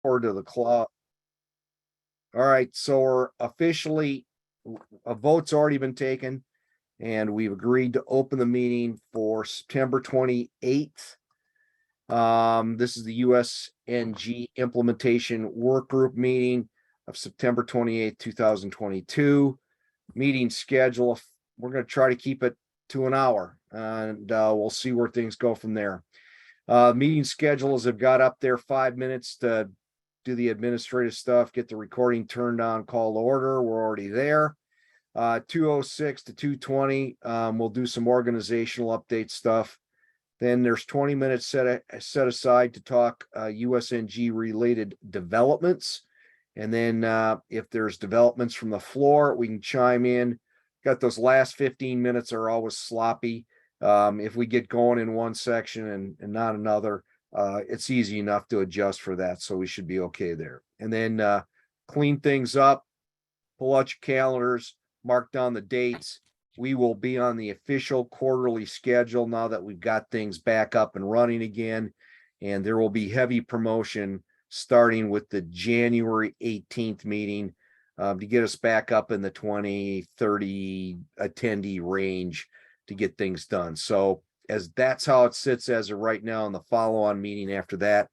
Or to the cloud. All right, so we're officially, a vote's already been taken, and we've agreed to open the meeting for September 28th. This is the USNG Implementation Work Group meeting of September 28th, 2022. Meeting schedule, we're going to try to keep it to an hour, and we'll see where things go from there. Meeting schedules have got up there 5 minutes to do the administrative stuff, get the recording turned on, call to order. We're already there. 2:06 to 2:20, we'll do some organizational update stuff. Then there's 20 minutes set aside to talk USNG related developments. And then if there's developments from the floor, we can chime in. Got those last 15 minutes are always sloppy. If we get going in one section and not another, it's easy enough to adjust for that. So we should be okay there. And then clean things up, pull out your calendars, mark down the dates. We will be on the official quarterly schedule now that we've got things back up and running again. And there will be heavy promotion starting with the January 18th meeting to get us back up in the 20, 30 attendee range to get things done. So as that's how it sits as of right now, in the follow-on meeting after that,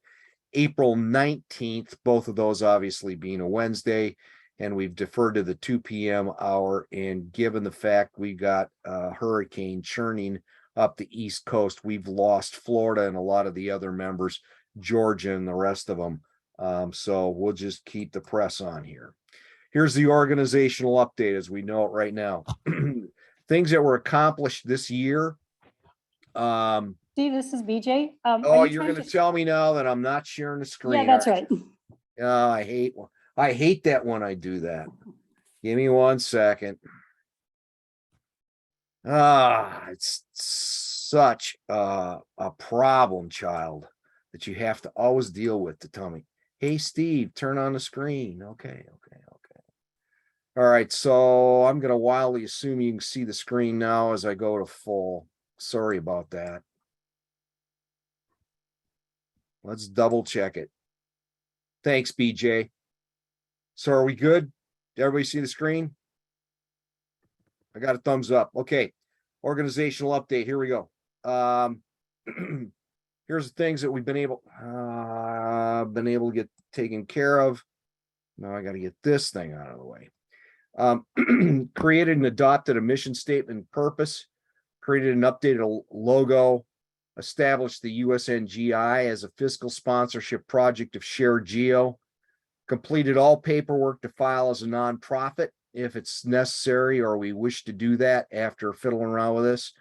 April 19th, both of those obviously being a Wednesday, and we've deferred to the 2 p.m. hour. And given the fact we got a hurricane churning up the East Coast, we've lost Florida and a lot of the other members, Georgia and the rest of them. So we'll just keep the press on here. Here's the organizational update as we know it right now. Things that were accomplished this year. Steve, this is BJ. Oh, you're going to tell me now that I'm not sharing the screen. Yeah, that's right. I hate that when I do that. Give me 1 second. It's such a problem child that you have to always deal with to tell me, hey, Steve, turn on the screen. Okay. All right, so I'm going to wildly assume you can see the screen now as I go to full. Sorry about that. Let's double check it. Thanks, BJ. So are we good? Did everybody see the screen? I got a thumbs up. Okay. Organizational update. Here we go. Here's the things that we've been able to get taken care of. Now I got to get this thing out of the way. Created and adopted a mission statement and purpose, created and updated a logo, established the USNGI as a fiscal sponsorship project of Shared Geo, completed all paperwork to file as a nonprofit if it's necessary or we wish to do that after fiddling around with this.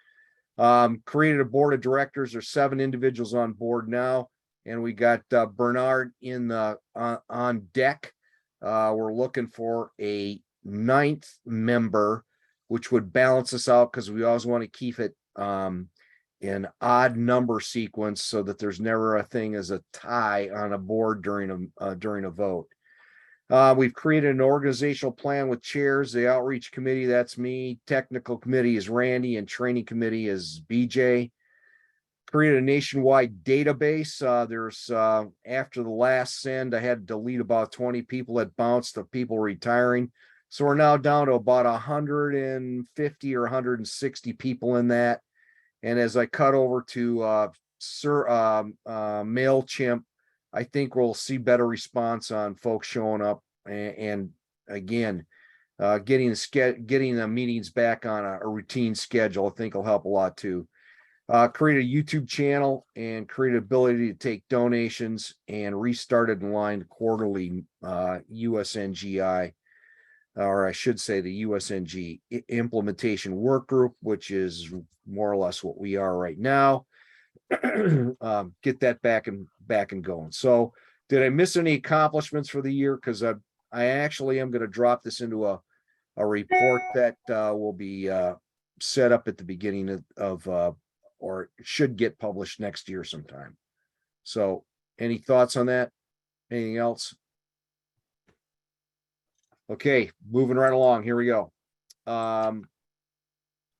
Created a board of directors. There's 7 individuals on board now, and we got Bernard in the on deck. We're looking for a 9th member, which would balance us out because we always want to keep it in odd number sequence so that there's never a thing as a tie on a board during a vote. We've created an organizational plan with chairs. The outreach committee, that's me. Technical committee is Randy, and training committee is BJ. Created a nationwide database. There's after the last send, I had to delete about 20 people that bounced of people retiring. So we're now down to about 150 or 160 people in that. And as I cut over to MailChimp, I think we'll see better response on folks showing up. And again, getting the meetings back on a routine schedule, I think will help a lot too. Created a YouTube channel and created ability to take donations and restarted in line quarterly USNGI, or I should say the USNG implementation work group, which is more or less what we are right now. Get that back and going. So did I miss any accomplishments for the year? Because I actually am going to drop this into a report that will be set up at the beginning of or should get published next year sometime. So any thoughts on that? Anything else? Okay, moving right along. Here we go.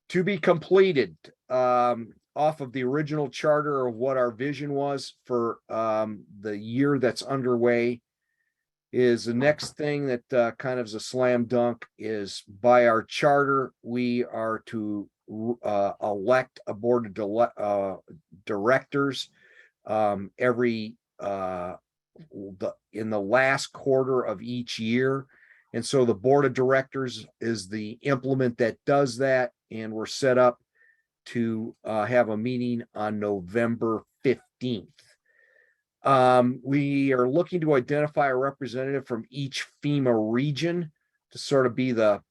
To be completed off of the original charter of what our vision was for the year that's underway. is the next thing that kind of is a slam dunk is by our charter, we are to elect a board of directors every in the last quarter of each year. And so the board of directors is the implement that does that. And we're set up to have a meeting on November 15th. We are looking to identify a representative from each FEMA region to sort of be the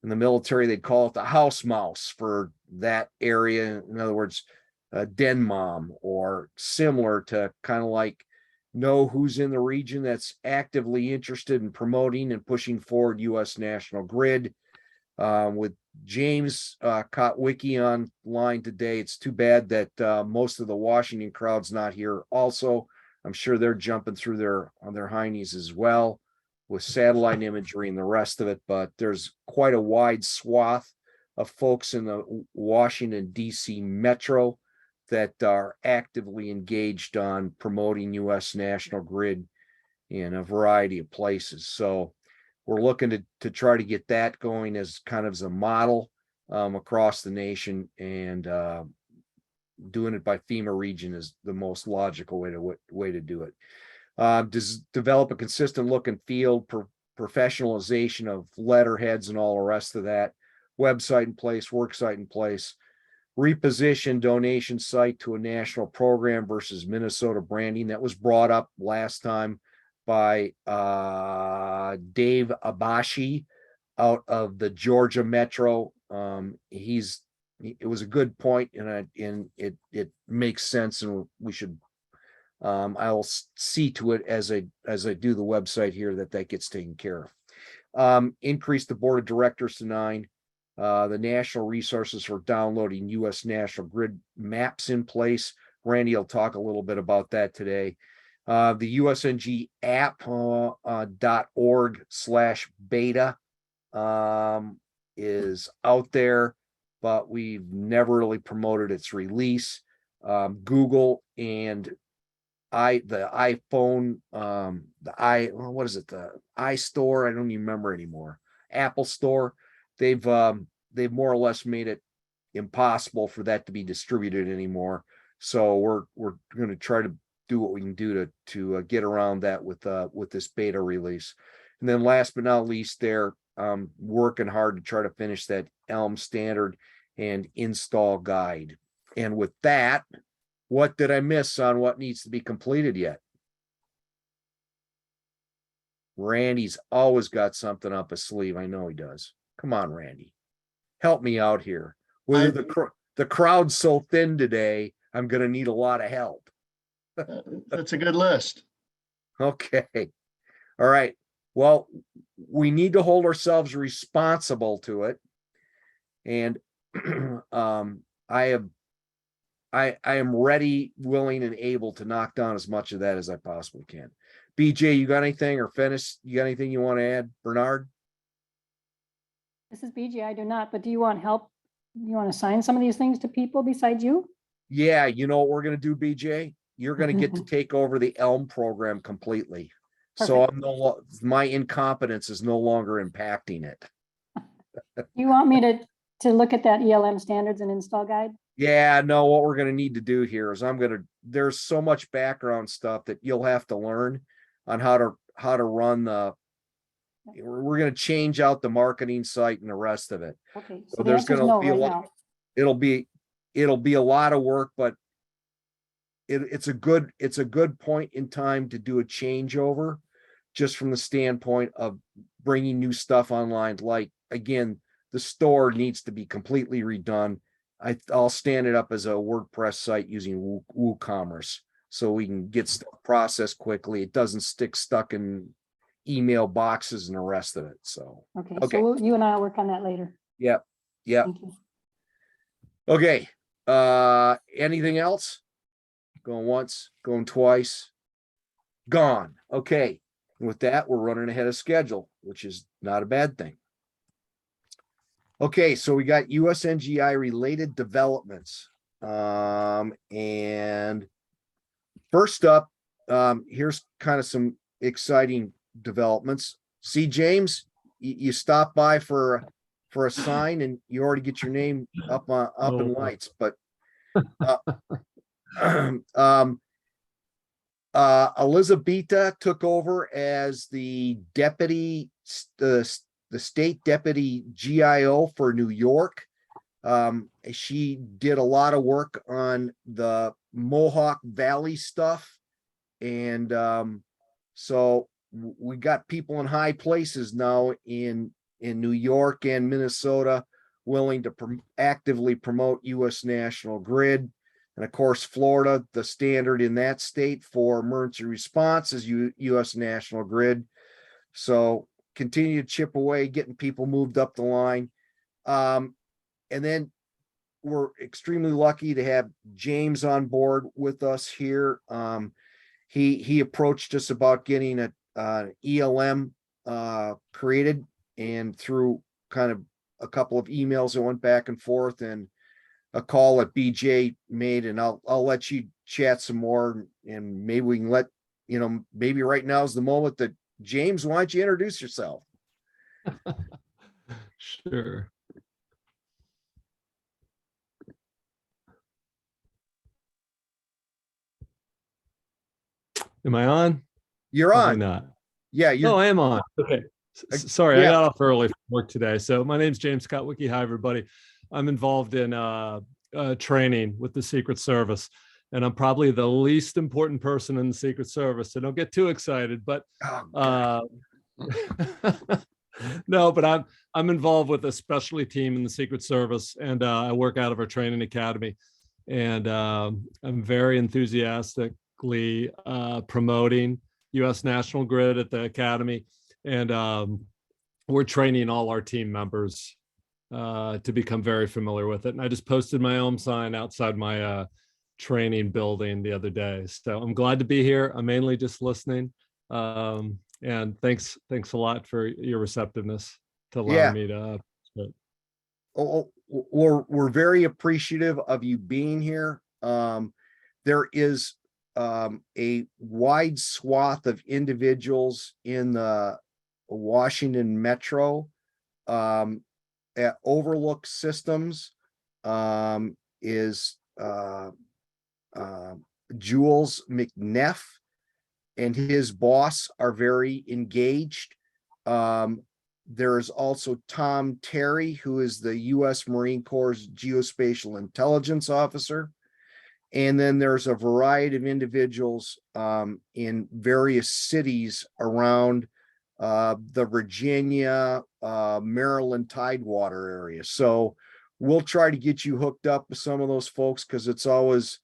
in the military, they'd call it the house mouse for that area. In other words, a den mom, or similar, to kind of like know who's in the region that's actively interested in promoting and pushing forward U.S. National Grid. With James Kotwicki online today, it's too bad that most of the Washington crowd's not here. Also, I'm sure they're jumping through on their heinies as well with satellite imagery and the rest of it. But there's quite a wide swath of folks in the Washington, D.C. metro that are actively engaged on promoting U.S. National Grid in a variety of places. So we're looking to try to get that going as kind of as a model across the nation, and doing it by FEMA region is the most logical way to do it. Develop a consistent look and feel, professionalization of letterheads and all the rest of that. Website in place, work site in place. Reposition donation site to a national program versus Minnesota branding. That was brought up last time by Dave Abashi out of the Georgia Metro. It was a good point, and it makes sense, and we should. I'll see to it as I do the website here that gets taken care of. Increase the board of directors to 9. The national resources for downloading U.S. National Grid maps in place. Randy will talk a little bit about that today. The USNG app .org/beta is out there, but we've never really promoted its release. Google and the iPhone, what is it? The iStore. I don't even remember anymore. Apple Store. They've more or less made it impossible for that to be distributed anymore. So we're going to try to do what we can do to get around that with this beta release. And then last but not least, they're working hard to try to finish that Elm standard and install guide. And with that, what did I miss on what needs to be completed yet? Randy's always got something up his sleeve. I know he does. Come on, Randy. Help me out here. With the crowd's so thin today, I'm going to need a lot of help. That's a good list. Okay. All right. Well, we need to hold ourselves responsible to it. And I am ready, willing, and able to knock down as much of that as I possibly can. BJ, you got anything, or Fennis, you got anything you want to add? Bernard? This is BJ. I do not, but do you want help? You want to assign some of these things to people besides you? Yeah, you know what we're going to do, BJ? You're going to get to take over the Elm program completely. So my incompetence is no longer impacting it. You want me to look at that ELM standards and install guide? Yeah, no, what we're going to need to do here is there's so much background stuff that you'll have to learn on how to run we're going to change out the marketing site and the rest of it. Okay. So there's going to be a lot. It'll be a lot of work, but it's a good point in time to do a changeover, just from the standpoint of bringing new stuff online. Like, again, the store needs to be completely redone. I'll stand it up as a WordPress site using WooCommerce, so we can get stuff processed quickly. It doesn't stuck in email boxes and the rest of it. So okay. So you and I will work on that later. Yep. Thank you. Okay. Anything else? Going once, going twice, gone. Okay. And with that, we're running ahead of schedule, which is not a bad thing. Okay, so we got USNGI related developments. And first up, here's kind of some exciting developments. See, James, you stopped by for a sign and you already get your name up in Oh. lights, but uh, um, Elizabeta took over as the deputy, the state deputy GIO for New York. She did a lot of work on the Mohawk Valley stuff. And so we got people in high places now in New York and Minnesota willing to actively promote US National Grid. And of course, Florida, the standard in that state for emergency response is US National Grid. So continue to chip away, getting people moved up the line. And then we're extremely lucky to have James on board with us here. He approached us about getting a ELM created, and through kind of a couple of emails that went back and forth and a call that BJ made, and I'll let you chat some more, and maybe we can maybe right now is the moment that James, why don't you introduce yourself? Sure. Am I on? You're Probably on. not. Yeah, No, I am on. Okay. Sorry, I yeah. got off early from work today. So my name's James Kotwicki. Hi, everybody. I'm involved in training with the Secret Service, and I'm probably the least important person in the Secret Service. So don't get too excited. But no, but I'm involved with a specialty team in the Secret Service, and I work out of our training academy. And I'm very enthusiastically promoting US National Grid at the academy. And we're training all our team members to become very familiar with it. And I just posted my own sign outside my training building the other day. So I'm glad to be here. I'm mainly just listening. And thanks a lot for your receptiveness to allow me to. We're very appreciative of you being here. There is a wide swath of individuals in the Washington Metro at Overlook Systems is Jules McNeff and his boss are very engaged. There is also Tom Terry, who is the U.S. Marine Corps Geospatial Intelligence Officer. And then there's a variety of individuals in various cities around the Virginia, Maryland Tidewater area. So we'll try to get you hooked up with some of those folks, because it's always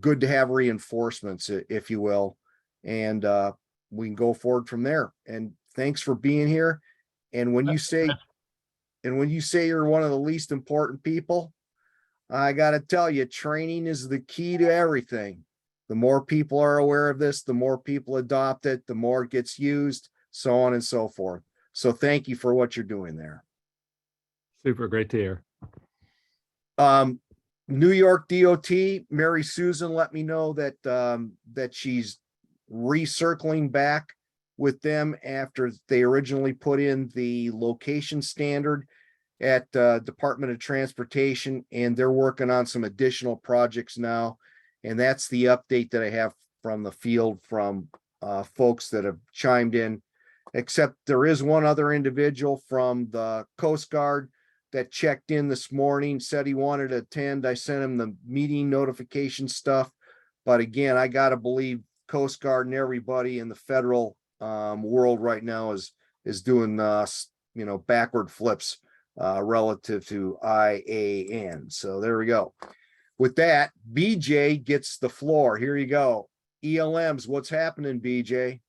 good to have reinforcements, if you will. And we can go forward from there. And thanks for being here. And when you say you're one of the least important people, I got to tell you, training is the key to everything. The more people are aware of this, the more people adopt it, the more it gets used, so on and so forth. So thank you for what you're doing there. Super great to hear. New York DOT, Mary Susan let me know that that she's recircling back with them after they originally put in the location standard at Department of Transportation, and they're working on some additional projects now. And that's the update that I have from the field from folks that have chimed in, except there is one other individual from the Coast Guard that checked in this morning, said he wanted to attend. I sent him the meeting notification stuff. But again, I got to believe Coast Guard and everybody in the federal world right now is doing backward flips relative to IAN. So there we go. With that, BJ gets the floor. Here you go. ELMs, what's happening, BJ?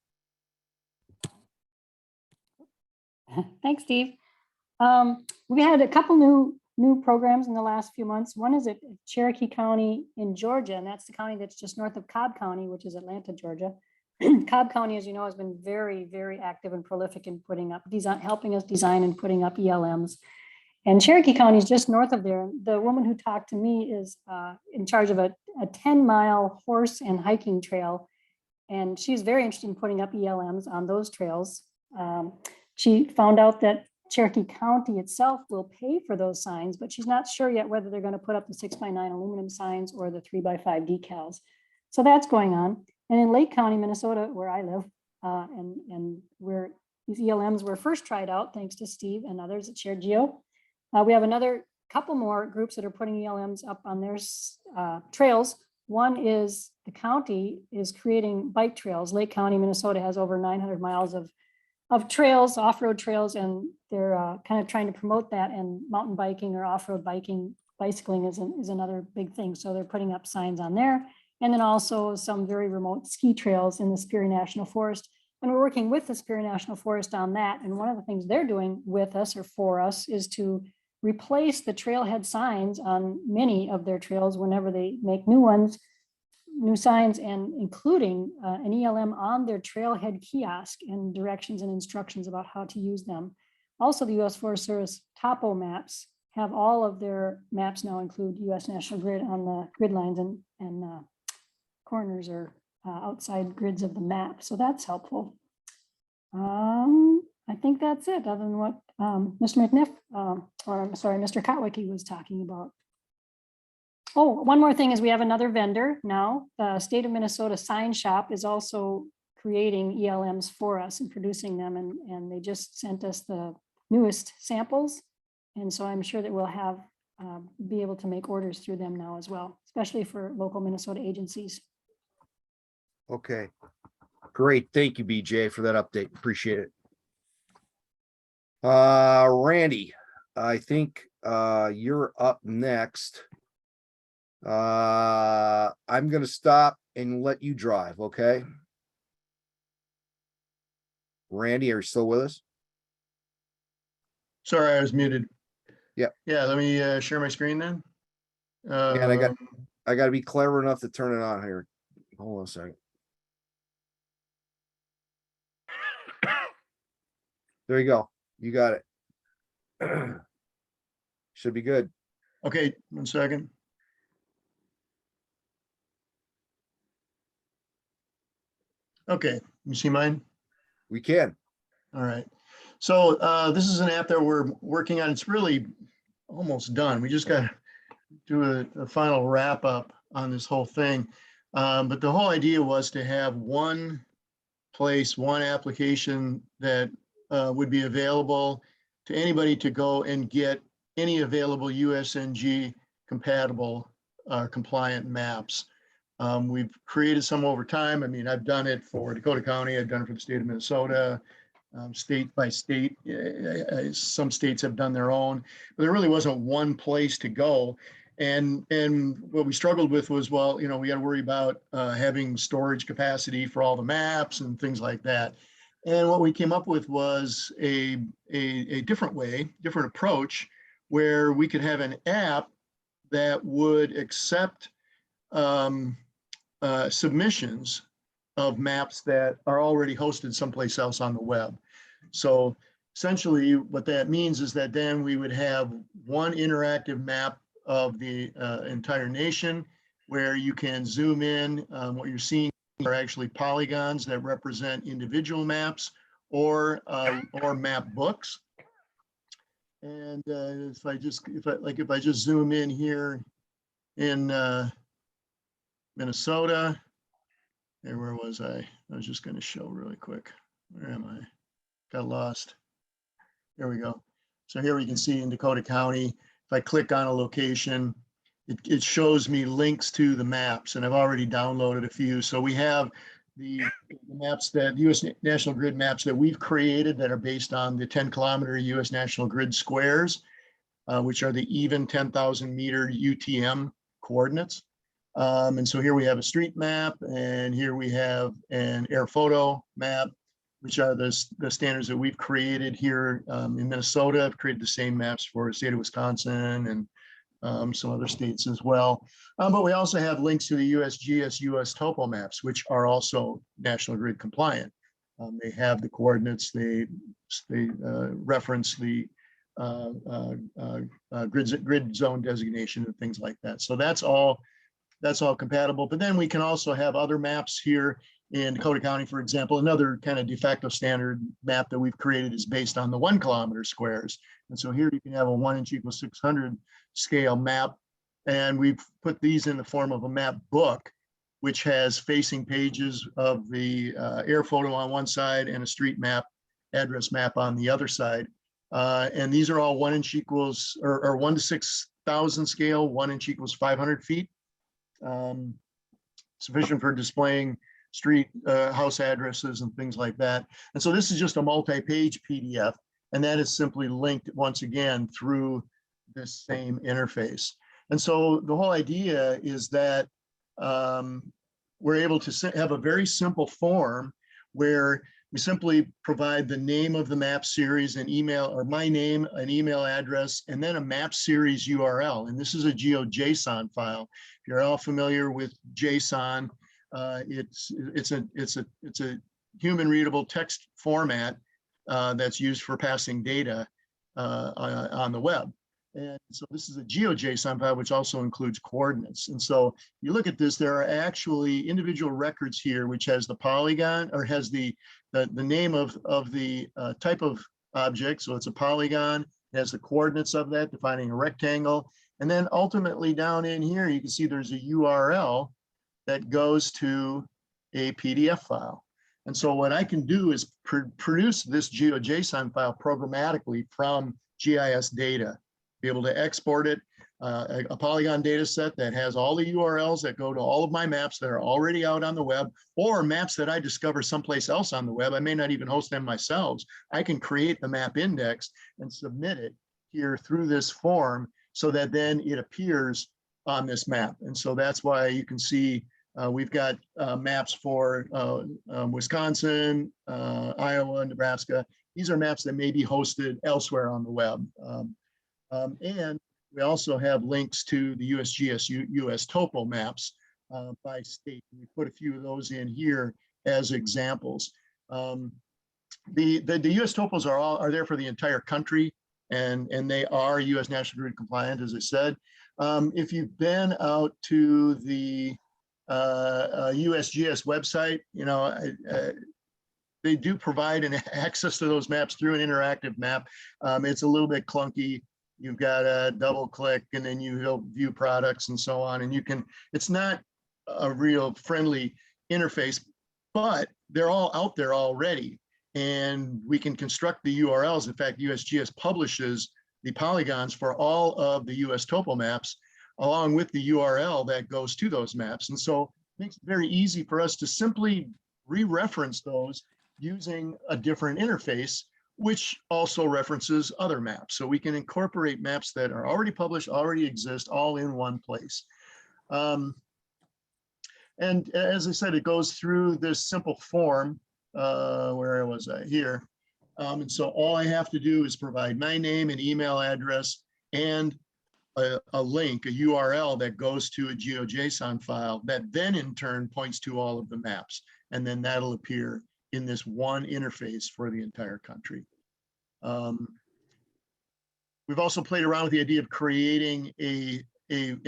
Thanks, Steve. We had a couple new programs in the last few months. One is at Cherokee County in Georgia, and that's the county that's just north of Cobb County, which is Atlanta, Georgia. Cobb County, as you know, has been very, very active and prolific in putting up, helping us design and putting up ELMs. And Cherokee County is just north of there. The woman who talked to me is in charge of a 10-mile horse and hiking trail. and she's very interested in putting up ELMs on those trails. She found out that Cherokee County itself will pay for those signs, but she's not sure yet whether they're going to put up the 6x9 aluminum signs or the 3x5 decals. So that's going on. And in Lake County, Minnesota, where I live, and where these ELMs were first tried out, thanks to Steve and others at Shared Geo, we have another couple more groups that are putting ELMs up on their trails. One is the county is creating bike trails. Lake County, Minnesota has over 900 miles of trails, off-road trails, and they're kind of trying to promote that, and mountain biking or off-road bicycling is another big thing. So they're putting up signs on there. And then also some very remote ski trails in the Superior National Forest. And we're working with the Superior National Forest on that. And one of the things they're doing with us or for us is to replace the trailhead signs on many of their trails whenever they make new ones, new signs, and including an ELM on their trailhead kiosk and directions and instructions about how to use them. Also, the U.S. Forest Service topo maps have all of their maps now include U.S. National Grid on the grid lines and corners or outside grids of the map. So that's helpful. I think that's it, other than what Mr. McNiff, or I'm sorry, Mr. Kotwicki was talking about. Oh, one more thing is we have another vendor now. The state of Minnesota Sign Shop is also creating ELMs for us and producing them. And they just sent us the newest samples. And so I'm sure that we'll have be able to make orders through them now as well, especially for local Minnesota agencies. Okay, great. Thank you, BJ, for that update. Appreciate it. Randy, I think you're up next. I'm gonna stop and let you drive, okay? Randy, are you still with us? Sorry, I was muted. Yep. Yeah, let me share my screen then. And I got to be clever enough to turn it on here. Hold on a second. There you go. You got it. Should be good. Okay, 1 second. Okay, you see mine? We can. All right. So this is an app that we're working on. It's really almost done. We just got to do a final wrap up on this whole thing. But the whole idea was to have one place, one application that would be available to anybody to go and get any available USNG compatible compliant maps. We've created some over time. I mean, I've done it for Dakota County. I've done it for the state of Minnesota, state by state. Some states have done their own, but there really wasn't one place to go. And what we struggled with was, well, you know, we got to worry about having storage capacity for all the maps and things like that. And what we came up with was a different way, different approach, where we could have an app that would accept submissions of maps that are already hosted someplace else on the web. So essentially what that means is that then we would have one interactive map of the entire nation where you can zoom in. What you're seeing are actually polygons that represent individual maps or map books. And if I just zoom in here in Minnesota, and where was I? I was just going to show really quick. Where am I? Got lost. There we go. So here we can see in Dakota County, if I click on a location, it shows me links to the maps, and I've already downloaded a few. So we have the maps that US National Grid maps that we've created that are based on the 10-kilometer US National Grid squares, which are the even 10,000 meter UTM coordinates. And so here we have a street map, and here we have an air photo map, which are the standards that we've created here in Minnesota. I've created the same maps for the state of Wisconsin and some other states as well. But we also have links to the USGS US topo maps, which are also National Grid compliant. They have the coordinates, they reference the grid zone designation and things like that. So that's all compatible. But then we can also have other maps here in Dakota County, for example, another kind of de facto standard map that we've created is based on the 1 kilometer squares. And so here you can have a 1 inch equals 600 scale map. And we've put these in the form of a map book, which has facing pages of the air photo on one side and a street map, address map on the other side. And these are all 1 inch equals, or 1 to 6,000 scale, 1 inch equals 500 feet. Sufficient for displaying street, house addresses and things like that. And so this is just a multi-page PDF, and that is simply linked once again through this same interface. And so the whole idea is that we're able to have a very simple form where we simply provide the name of the map series, an email, or my name, an email address, and then a map series URL. And this is a GeoJSON file. If you're all familiar with JSON, it's a human readable text format that's used for passing data on the web. And so this is a GeoJSON file, which also includes coordinates. And so you look at this, there are actually individual records here, which has the polygon, or has the name of the type of object. So it's a polygon, it has the coordinates of that, defining a rectangle. And then ultimately down in here, you can see there's a URL that goes to a PDF file. And so what I can do is produce this GeoJSON file programmatically from GIS data, be able to export it, a Polygon data set that has all the URLs that go to all of my maps that are already out on the web, or maps that I discover someplace else on the web. I may not even host them myself. I can create the map index and submit it here through this form so that then it appears on this map. And so that's why you can see we've got maps for Wisconsin, Iowa, Nebraska. These are maps that may be hosted elsewhere on the web. And we also have links to the USGS US topo maps by state. We put a few of those in here as examples. The US topos are there for the entire country, and they are US National Grid compliant, as I said. If you've been out to the USGS website, you know, they do provide an access to those maps through an interactive map. It's a little bit clunky. You've got to double click and then you view products and so on. And you can, it's not a real friendly interface, but they're all out there already. And we can construct the URLs. In fact, USGS publishes the polygons for all of the US topo maps, along with the URL that goes to those maps. And so it makes it very easy for us to simply re-reference those using a different interface, which also references other maps. So we can incorporate maps that are already published, already exist, all in one place. And as I said, it goes through this simple form. Where was I? Here. And so all I have to do is provide my name and email address and a link, a URL that goes to a GeoJSON file that then in turn points to all of the maps. And then that'll appear in this one interface for the entire country. We've also played around with the idea of creating a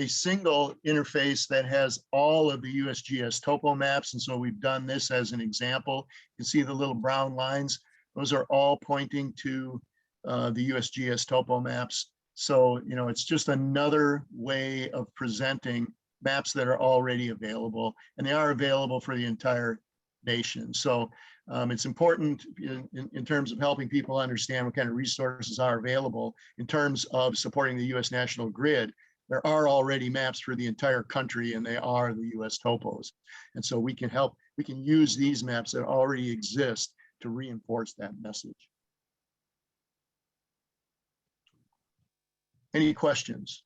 single interface that has all of the USGS topo maps. And so we've done this as an example. You can see the little brown lines. Those are all pointing to the USGS topo maps. So, you know, it's just another way of presenting maps that are already available, and they are available for the entire nation. So it's important in terms of helping people understand what kind of resources are available in terms of supporting the US National Grid. There are already maps for the entire country, and they are the US topos. And so we can help, we can use these maps that already exist to reinforce that message. Any questions?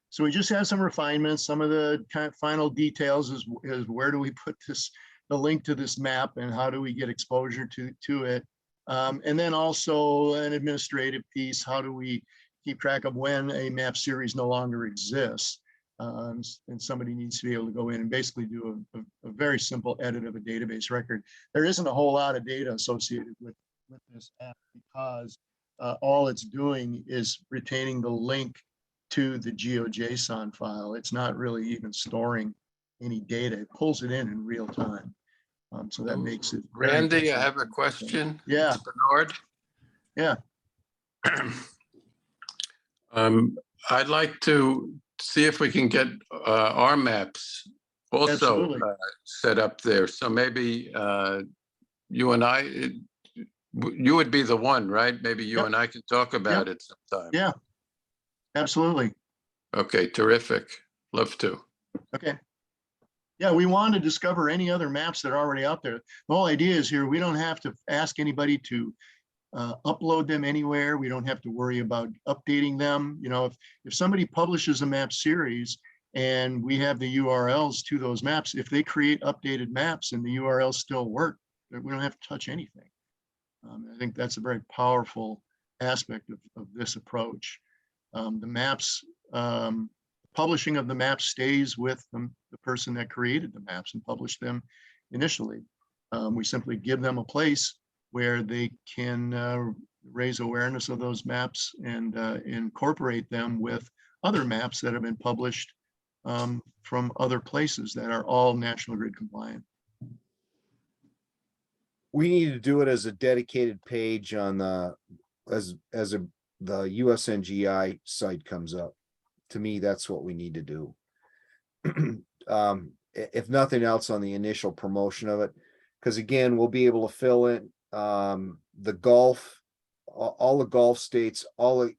So we just have some refinements. Some of the kind of final details is where do we put this, the link to this map, and how do we get exposure to it? And then also an administrative piece. How do we keep track of when a map series no longer exists? And somebody needs to be able to go in and basically do a very simple edit of a database record. There isn't a whole lot of data associated with this app, because all it's doing is retaining the link to the GeoJSON file. It's not really even storing any data. It pulls it in real time. So that makes it. very Randy, I easy. have a question. Yeah. It's Bernard. Yeah. I'd like to see if we can get our maps also Absolutely. set up there. So maybe you and I, you would be the one, right? Maybe you Yep. and I can talk about it sometime. Yeah. Absolutely. Okay, terrific. Love to. Okay. Yeah, we want to discover any other maps that are already out there. The whole idea is here, we don't have to ask anybody to upload them anywhere. We don't have to worry about updating them. You know, if somebody publishes a map series and we have the URLs to those maps, if they create updated maps and the URLs still work, we don't have to touch anything. I think that's a very powerful aspect of this approach. The maps, publishing of the maps stays with the person that created the maps and published them initially. We simply give them a place where they can raise awareness of those maps and incorporate them with other maps that have been published from other places that are all National Grid compliant. We need to do it as a dedicated page on the USNGI site comes up. To me, that's what we need to do. If nothing else, on the initial promotion of it, because again, we'll be able to fill in the Gulf, all the Gulf states, all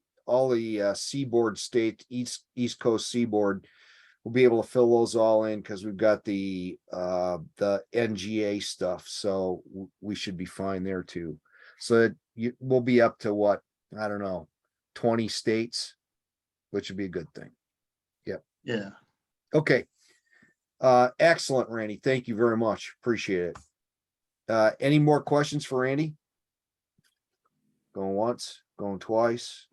the seaboard states, East Coast seaboard. We'll be able to fill those all in because we've got the NGA stuff, so we should be fine there too. So that we'll be up to what, I don't know, 20 states, which would be a good thing. Yep. Yeah. Okay. Excellent, Randy. Thank you very much. Appreciate it. Any more questions for Randy? Going once, going twice.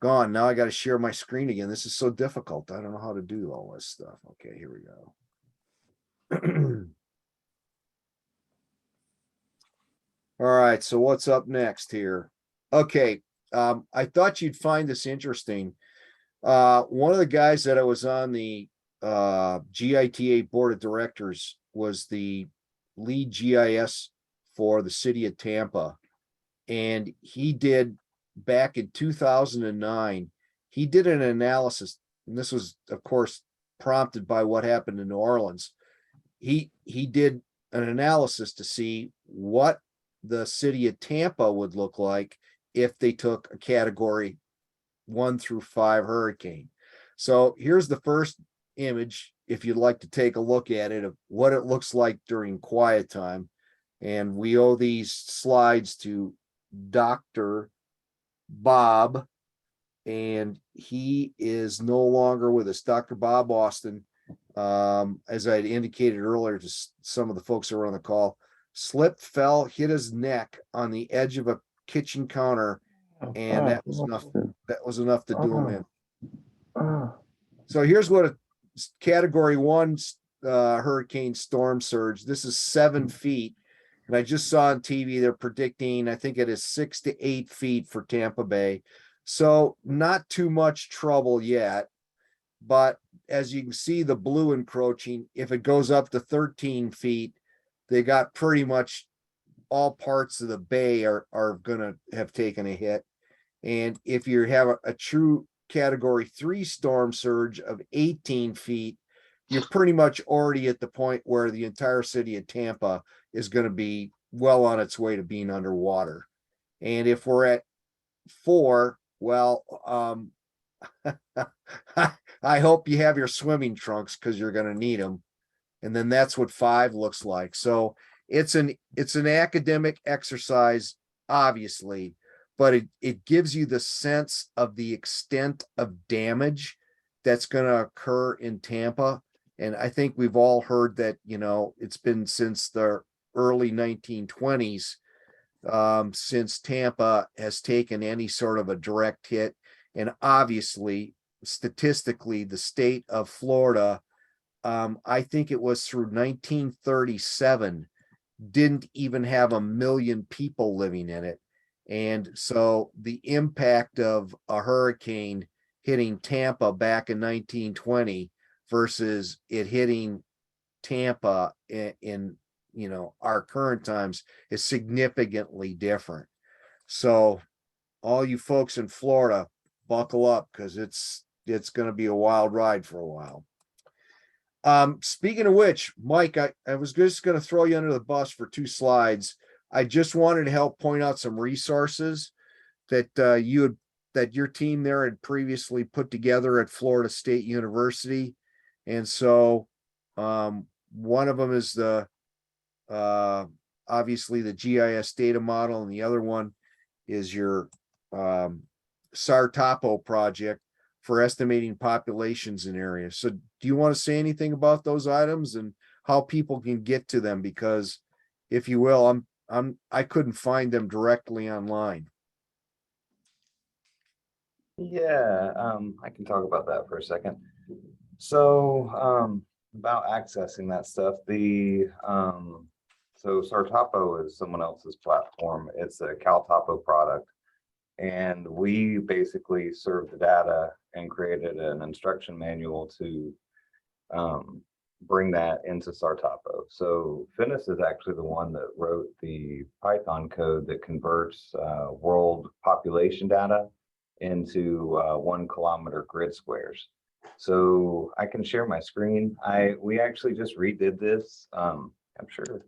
Gone. Now I got to share my screen again. This is so difficult. I don't know how to do all this stuff. Okay, here we go. All right, so what's up next here? Okay, I thought you'd find this interesting. One of the guys that I was on the GITA board of directors was the lead GIS for the city of Tampa. And he did, back in 2009, he did an analysis, and this was, of course, prompted by what happened in New Orleans. He did an analysis to see what the city of Tampa would look like if they took a category 1 through 5 hurricane. So here's the first image, if you'd like to take a look at it, of what it looks like during quiet time. And we owe these slides to Dr. Bob, and he is no longer with us. Dr. Bob Austin, as I had indicated earlier to some of the folks who were on the call, slipped, fell, hit his neck on the edge of a kitchen counter, and that was enough. That was enough to do him in. So here's what a category 1 hurricane storm surge. This is 7 feet. And I just saw on TV, they're predicting, I think it is 6 to 8 feet for Tampa Bay. So not too much trouble yet. But as you can see, the blue encroaching, if it goes up to 13 feet, they got pretty much all parts of the bay are going to have taken a hit. And if you have a true category 3 storm surge of 18 feet, you're pretty much already at the point where the entire city of Tampa is going to be well on its way to being underwater. And if we're at 4, well, I hope you have your swimming trunks because you're going to need them. And then that's what 5 looks like. So it's an academic exercise, obviously, but it gives you the sense of the extent of damage that's going to occur in Tampa. And I think we've all heard that, it's been since the early 1920s since Tampa has taken any sort of a direct hit. And obviously, statistically, the state of Florida, I think it was through 1937, didn't even have 1 million people living in it. And so the impact of a hurricane hitting Tampa back in 1920 versus it hitting Tampa in you know, our current times is significantly different. So all you folks in Florida, buckle up because it's going to be a wild ride for a while. Speaking of which, Mike, I was just going to throw you under the bus for 2 slides. I just wanted to help point out some resources that that your team there had previously put together at Florida State University. And so one of them is the obviously the GIS data model, and the other one is your SAR-TOPO project for estimating populations in areas. So do you want to say anything about those items and how people can get to them? Because if you will, I couldn't find them directly online. Yeah, I can talk about that for a second. So, about accessing that stuff, so SAR-TOPO is someone else's platform. It's a CalTOPO product. And we basically served the data and created an instruction manual to bring that into SAR-TOPO. So Finis is actually the one that wrote the Python code that converts world population data into 1 kilometer grid squares. So I can share my screen. We actually just redid this. I'm sure.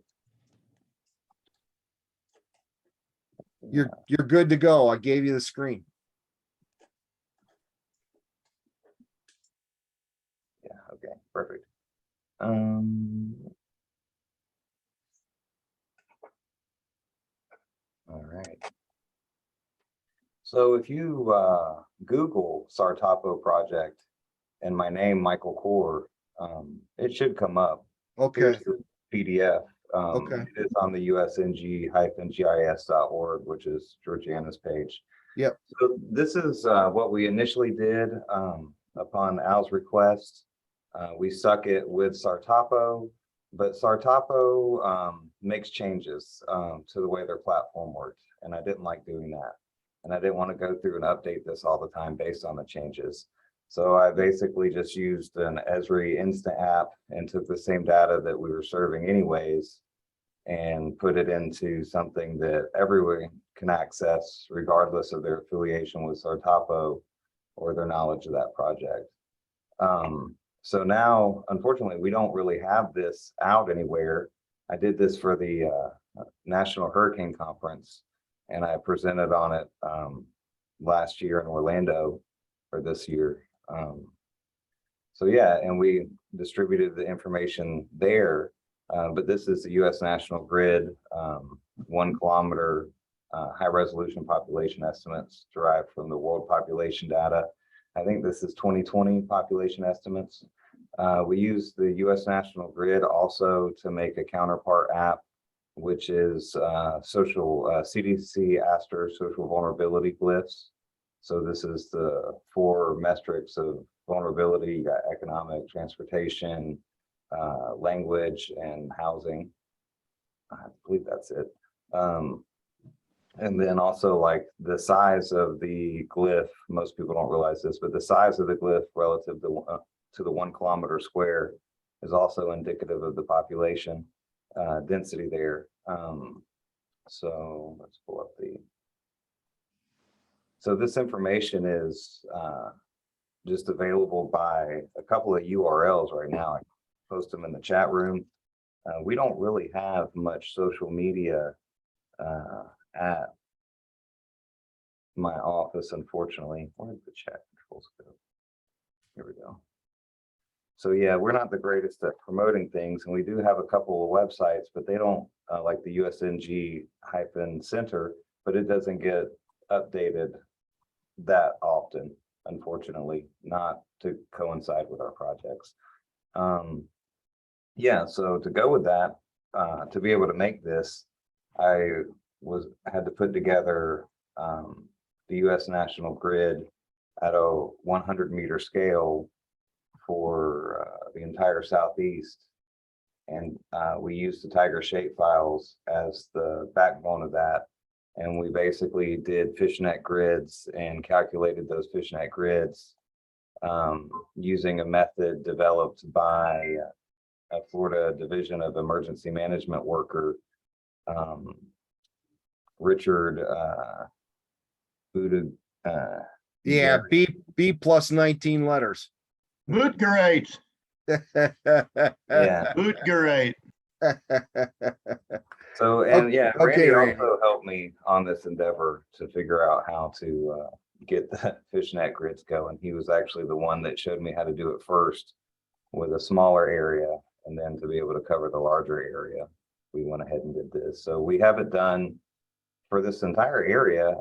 You're good to go. I gave you the screen. Yeah, okay, perfect. All right. So if you Google SAR-TOPO project and my name, Michael Core, it should come up. Okay. Here's the PDF. Okay. It's on the USNG-GIS.org, which is Georgiana's page. Yep. So this is what we initially did upon Al's request. We stuck it with SAR-TOPO, but SAR-TOPO makes changes to the way their platform works, and I didn't like doing that. And I didn't want to go through and update this all the time based on the changes. So I basically just used an Esri Instant app and took the same data that we were serving anyways and put it into something that everyone can access regardless of their affiliation with SAR-TOPO or their knowledge of that project. So now, unfortunately, we don't really have this out anywhere. I did this for the National Hurricane Conference, and I presented on it last year in Orlando, or this year. So yeah, and we distributed the information there, but this is the U.S. National Grid 1 kilometer high resolution population estimates derived from the world population data. I think this is 2020 population estimates. We use the U.S. National Grid also to make a counterpart app, which is CDC Aster social vulnerability glyphs. So this is the 4 metrics of vulnerability. You got economic, transportation, language, and housing. I believe that's it. And then also like the size of the glyph, most people don't realize this, but the size of the glyph relative to the 1 kilometer square is also indicative of the population density there. So let's pull up so this information is just available by a couple of URLs right now. I post them in the chat room. We don't really have much social media at my office, unfortunately. Where did the chat controls go? Here we go. So yeah, we're not the greatest at promoting things, and we do have a couple of websites, but they don't like the USNG-Center, but it doesn't get updated that often, unfortunately, not to coincide with our projects. Yeah, so to go with that, to be able to make this, I had to put together the U.S. National Grid at a 100-meter scale for the entire Southeast. And we used the Tiger shape files as the backbone of that. And we basically did fishnet grids and calculated those fishnet grids using a method developed by a Florida Division of Emergency Management worker, Richard Buda. Yeah, B plus 19 letters. Bootgerite, Yeah. Bootgerite. So, and yeah, Okay, Randy Randy. also helped me on this endeavor to figure out how to get the fishnet grids going. He was actually the one that showed me how to do it first with a smaller area, and then to be able to cover the larger area, we went ahead and did this. So we have it done for this entire area.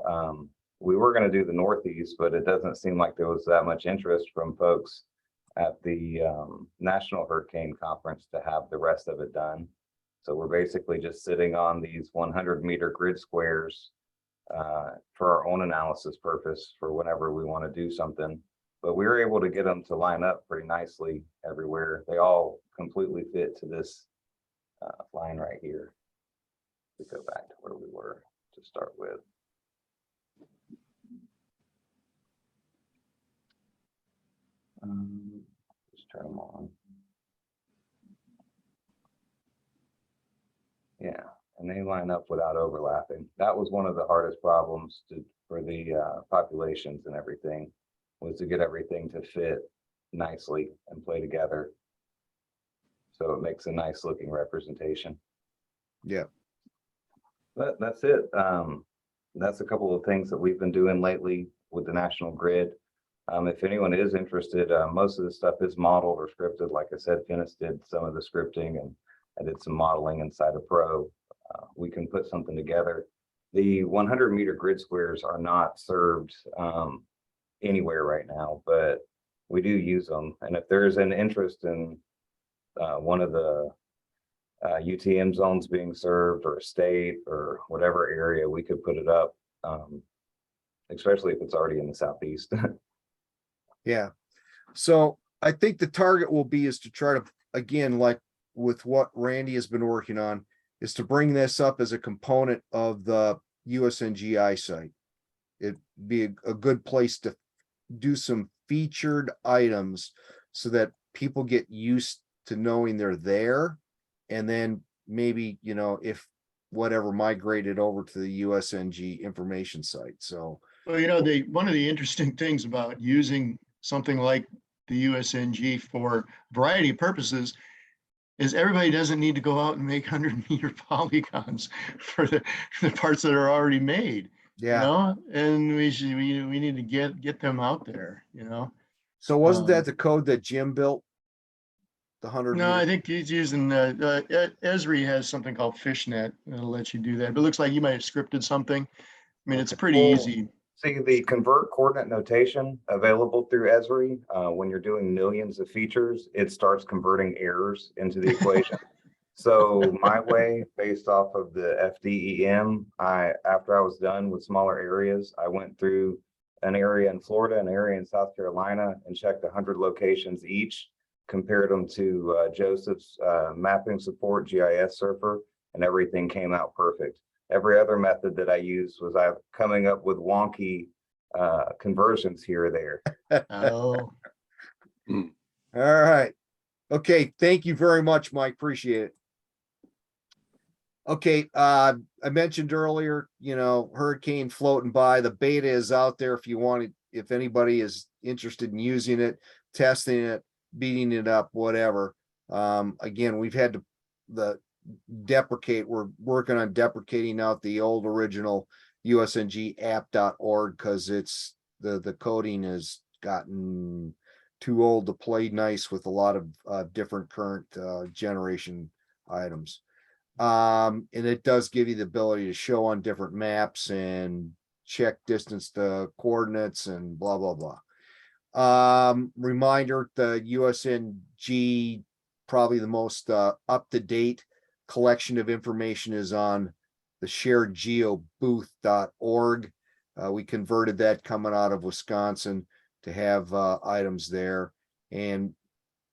We were going to do the Northeast, but it doesn't seem like there was that much interest from folks at the National Hurricane Conference to have the rest of it done. So we're basically just sitting on these 100-meter grid squares for our own analysis purpose for whenever we want to do something. But we were able to get them to line up pretty nicely everywhere. They all completely fit to this line right here. We go back to where we were to start with. Just turn them on. Yeah, and they line up without overlapping. That was one of the hardest problems for the populations and everything, was to get everything to fit nicely and play together. So it makes a nice looking representation. Yeah. But that's it. That's a couple of things that we've been doing lately with the National Grid. If anyone is interested, most of the stuff is modeled or scripted. Like I said, Finis did some of the scripting, and I did some modeling inside of Pro. We can put something together. The 100-meter grid squares are not served anywhere right now, but we do use them. And if there's an interest in one of the UTM zones being served, or a state or whatever area, we could put it up, especially if it's already in the Southeast. Yeah. So I think the target will be is to try to, again, like with what Randy has been working on, is to bring this up as a component of the USNG site. It'd be a good place to do some featured items so that people get used to knowing they're there. And then maybe, you know, if whatever migrated over to the USNG information site. So, Well, you know, one of the interesting things about using something like the USNG for a variety of purposes is everybody doesn't need to go out and make 100-meter polygons for the parts that are already made. yeah. You know, and we need to get them out there, you know. So wasn't that the code that Jim built? The 100 No, I meter? think he's using Esri has something called Fishnet that'll let you do that. But it looks like you might have scripted something. I mean, it's pretty Well, easy. See, the convert coordinate notation available through Esri, when you're doing millions of features, it starts converting errors into the equation. So my way, based off of the FDEM, after I was done with smaller areas, I went through an area in Florida, an area in South Carolina, and checked 100 locations each, compared them to Joseph's mapping support GIS surfer, and everything came out perfect. Every other method that I used was coming up with wonky conversions here or there. Oh, All right. Okay. Thank you very much, Mike. Appreciate it. Okay. I mentioned earlier, you know, hurricane floating by. The beta is out there if you want it, if anybody is interested in using it, testing it, beating it up, whatever. Again, we've had to deprecate. We're working on deprecating out the old original USNG app.org because it's the coding has gotten too old to play nice with a lot of different current generation items. And it does give you the ability to show on different maps and check distance to coordinates and blah blah blah. Reminder, the USNG, probably the most up-to-date collection of information is on the sharedgeobooth.org. We converted that coming out of Wisconsin to have items there. And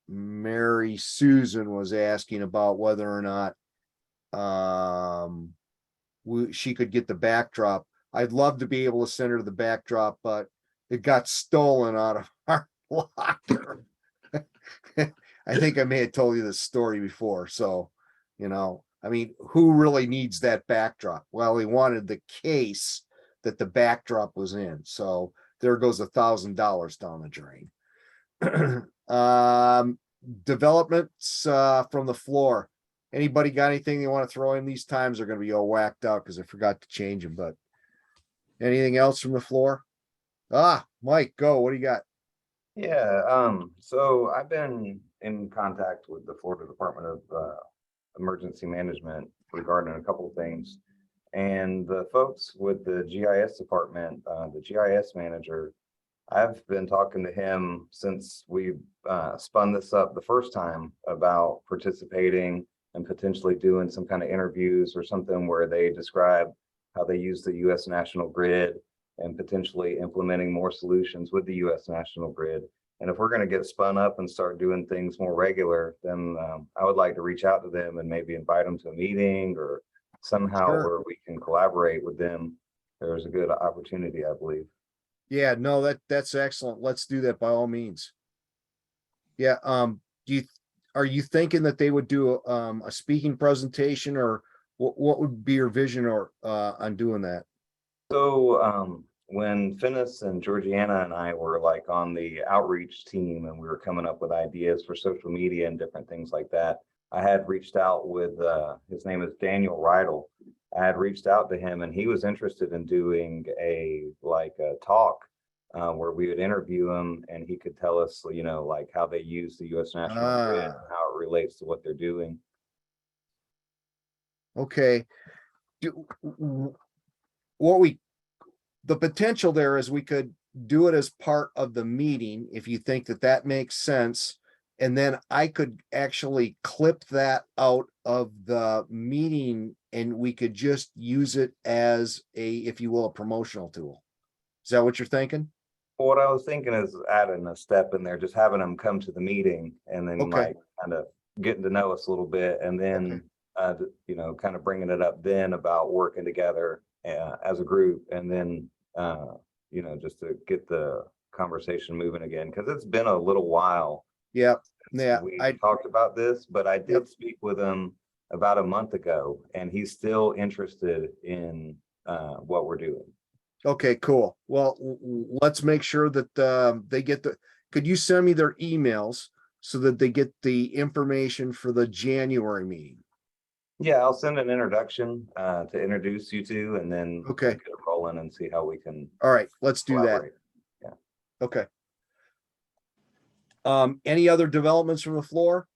Mary Susan was asking about whether or not she could get the backdrop. I'd love to be able to send her the backdrop, but it got stolen out of locker. I think I may have told you this story before, so, I mean, who really needs that backdrop? Well, he wanted the case that the backdrop was in, so there goes $1,000 down the drain. Developments from the floor. Anybody got anything they want to throw in? These times are gonna be all whacked out because I forgot to change them, but anything else from the floor? Mike, go. What do you got? Yeah, so I've been in contact with the Florida Department of Emergency Management regarding a couple of things. And the folks with the GIS department, the GIS manager, I've been talking to him since we spun this up the first time about participating and potentially doing some kind of interviews or something where they describe how they use the US National Grid and potentially implementing more solutions with the US National Grid. And if we're going to get spun up and start doing things more regular, then I would like to reach out to them and maybe invite them to a meeting or somehow Sure. where we can collaborate with them. There's a good opportunity, I believe. Yeah, no, that's excellent. Let's do that by all means. Yeah, are you thinking that they would do a speaking presentation, or what would be your vision or on doing that? So when Finis and Georgiana and I were like on the outreach team and we were coming up with ideas for social media and different things like that, I had reached out with his name is Daniel Rydell. I had reached out to him and he was interested in doing a talk where we would interview him and he could tell us, like how they use the US National Grid and how it relates to what they're doing. Okay. The potential there is we could do it as part of the meeting, if you think that makes sense. And then I could actually clip that out of the meeting and we could just use it as if you will, a promotional tool. Is that what you're thinking? What I was thinking is adding a step in there, just having them come to the meeting and then Okay. kind of getting to know us a little bit and then, kind of bringing it up then about working together as a group and then, just to get the conversation moving again, because it's been a little while. Yep. since Yeah, we I- talked about this, but I did Yep. speak with him about a month ago and he's still interested in what we're doing. Okay, cool. Well, let's make sure that they get could you send me their emails so that they get the information for the January meeting? Yeah, I'll send an introduction to introduce you to, and then we'll Okay. get it rolling and see how we can All right, let's do that. collaborate. Okay. Any other developments from the floor?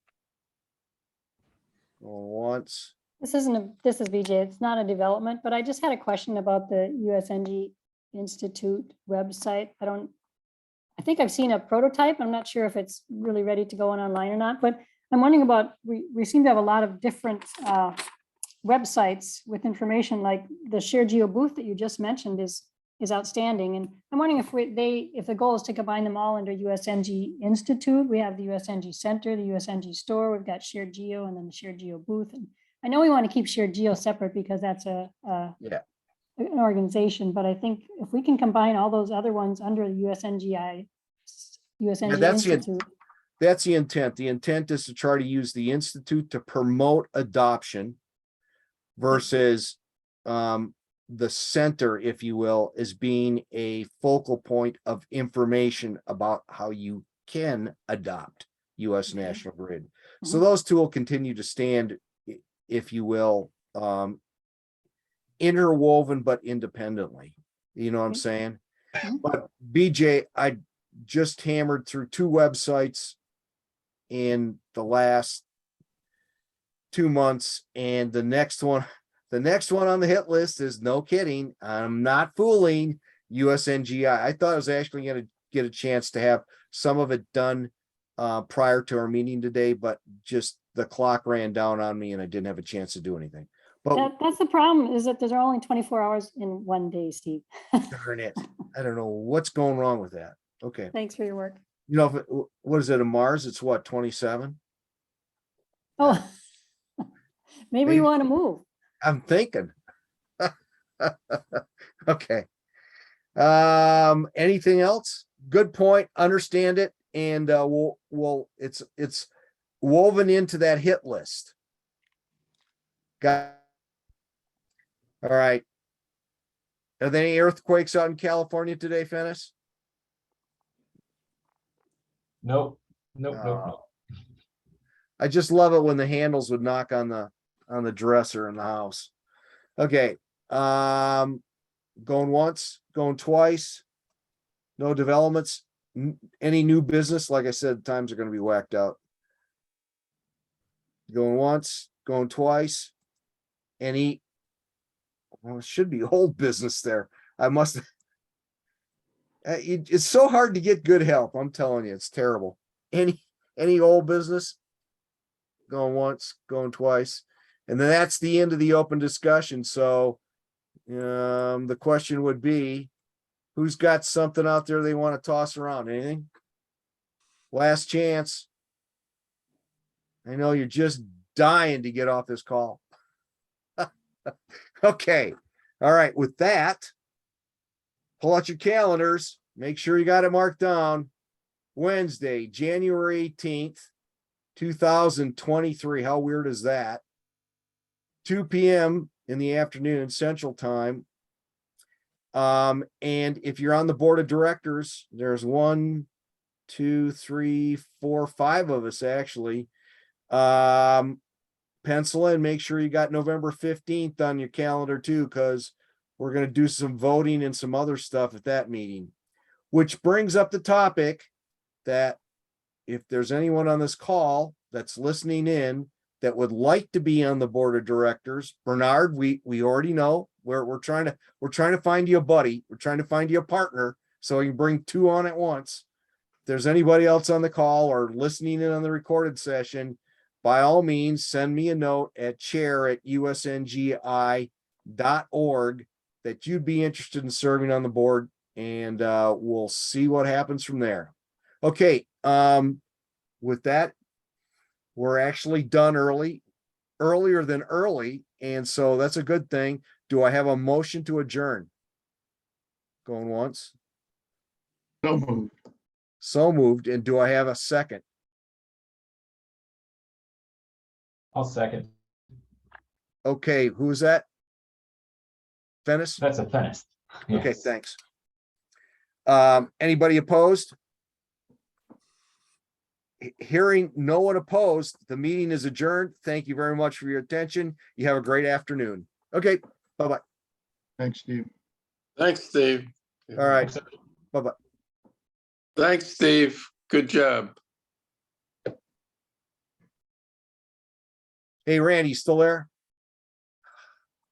Once. This is BJ. It's not a development, but I just had a question about the USNG Institute website. I think I've seen a prototype. I'm not sure if it's really ready to go on online or not, but I'm wondering about, we seem to have a lot of different websites with information, like the Share Geo booth that you just mentioned is outstanding. And I'm wondering if the goal is to combine them all under USNG Institute. We have the USNG Center, the USNG Store, we've got Share Geo and then the Share Geo booth. And I know we want to keep Share Geo separate because that's an organization, but I think if we can combine all those other ones under the USNG Institute. That's the intent. The intent is to try to use the Institute to promote adoption versus the center, if you will, as being a focal point of information about how you can adopt US National Grid. So those two will continue to stand, if you will, interwoven but independently. You know what I'm saying? But BJ, I just hammered through 2 websites in the last 2 months, and the next one on the hit list is, no kidding, I'm not fooling, USNGI. I thought I was actually going to get a chance to have some of it done prior to our meeting today, but just the clock ran down on me and I didn't have a chance to do anything. But That's the problem, is that there's only 24 hours in one day, Steve. darn it, I don't know what's going wrong with that. Okay. Thanks for your work. You know, what is it, a Mars? It's what, 27? Oh, maybe you want to move. I'm thinking. Okay. Anything else? Good point. Understand it. and it's woven into that hit list. Got. All right. Are there any earthquakes out in California today, Fennis? Nope, nope, nope, Oh. nope. I just love it when the handles would knock on the dresser in the house. Okay, going once, going twice. No developments. Any new business? Like I said, times are gonna be whacked out. Going once, going twice. Any, well, it should be old business there. I must. It's so hard to get good help. I'm telling you, it's terrible. Any old business? Going once, going twice. And then that's the end of the open discussion. So the question would be, who's got something out there they want to toss around? Anything? Last chance. I know you're just dying to get off this call. Okay. All right. With that, pull out your calendars. Make sure you got it marked down. Wednesday, January 18th, 2023. How weird is that? 2 p.m. in the afternoon, Central Time. And if you're on the board of directors, there's 1, 2, 3, 4, 5 of us actually. Pencil in, make sure you got November 15th on your calendar too, because we're going to do some voting and some other stuff at that meeting, which brings up the topic that if there's anyone on this call that's listening in that would like to be on the board of directors, Bernard, we already know we're trying to find you a buddy. We're trying to find you a partner so you can bring 2 on at once. If there's anybody else on the call or listening in on the recorded session, by all means, send me a note at chair@usngi.org that you'd be interested in serving on the board, and we'll see what happens from there. Okay, with that, we're actually done earlier than early, and so that's a good thing. Do I have a motion to adjourn? Going once, So moved. so moved, and do I have a second? I'll second. Okay, who's that? Fennis? That's a finish. Okay, Yes. thanks. Anybody opposed? Hearing no one opposed, the meeting is adjourned. Thank you very much for your attention. You have a great afternoon. Okay, bye-bye. Thanks, Steve. Thanks, Steve. All right, bye-bye. Thanks, Steve. Good job. Hey, Randy, you still there?